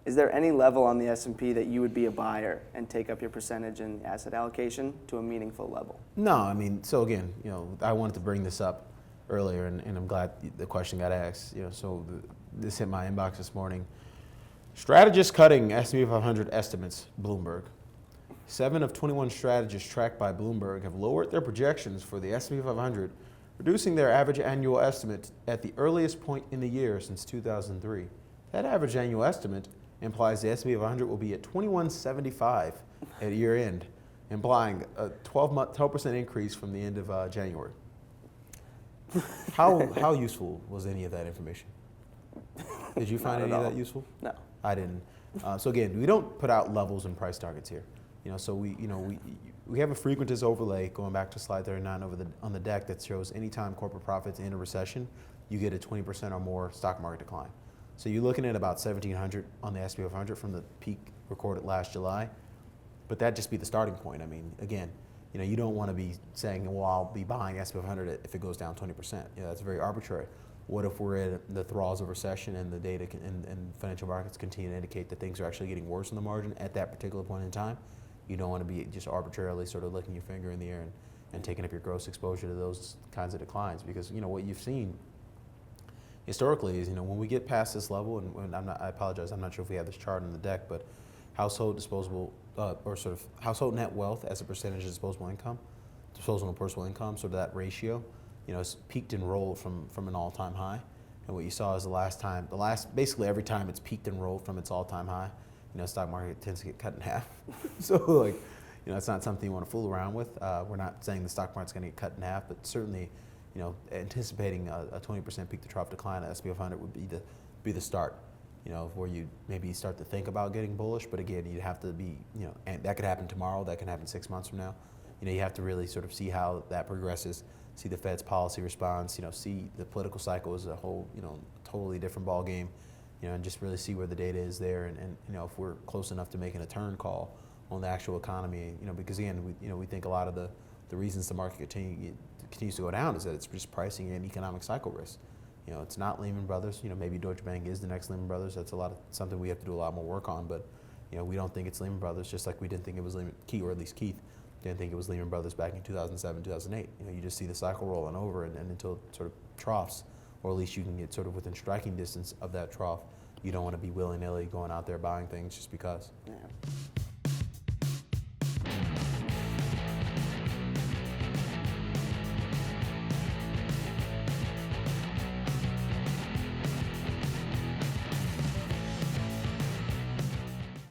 Is there any level on the S&P that you would be a buyer and take up your percentage in asset allocation to a meaningful level? No, I mean, so again, I wanted to bring this up earlier, and I'm glad the question got asked. This hit my inbox this morning. Strategists cutting S&P 500 estimates, Bloomberg. 7 of 21 strategists tracked by Bloomberg have lowered their projections for the S&P 500, reducing their average annual estimate at the earliest point in the year since 2003. That average annual estimate implies the S&P 500 will be at 2175 at year end, implying a 12% increase from the end of January. How useful was any of that information? Did you find any of that useful? No. I didn't. So again, we don't put out levels and price targets here. So we have a frequentist overlay going back to slide 39 on the deck that shows anytime corporate profits in a recession, you get a 20% or more stock market decline. So you're looking at about 1,700 on the S&P 500 from the peak recorded last July, but that'd just be the starting point. I mean, again, you don't want to be saying, well, I'll be buying S&P 500 if it goes down 20%. That's very arbitrary. What if we're in the thralls of recession and the data and financial markets continue to indicate that things are actually getting worse in the margin at that particular point in time? You don't want to be just arbitrarily sort of licking your finger in the air and taking up your gross exposure to those kinds of declines, because what you've seen historically is when we get past this level, and I apologize, I'm not sure if we have this chart on the deck, but household disposable or sort of household net wealth as a percentage of disposable personal income, sort of that ratio, it's peaked and rolled from an all-time high. And what you saw is basically every time it's peaked and rolled from its all-time high, stock market tends to get cut in half. So it's not something you want to fool around with. We're not saying the stock market's going to get cut in half, but certainly, anticipating a 20% peak to trough decline at S&P 500 would be the start, where you maybe start to think about getting bullish. But again, you'd have to be, and that could happen tomorrow, that can happen 6 months from now. You have to really sort of see how that progresses, see the Fed's policy response, see the political cycle as a whole, totally different ball game, and just really see where the data is there, and if we're close enough to making a turn call on the actual economy, because again, we think a lot of the reasons the market continues to go down is that it's just pricing in economic cycle risk. It's not Lehman Brothers. Maybe Deutsche Bank is the next Lehman Brothers. That's something we have to do a lot more work on. But we don't think it's Lehman Brothers, just like we didn't think it was Keith didn't think it was Lehman Brothers back in 2007, 2008. You just see the cycle rolling over, and until it sort of troughs, or at least you can get sort of within striking distance of that trough, you don't want to be willy-nilly going out there buying things just because. Yeah.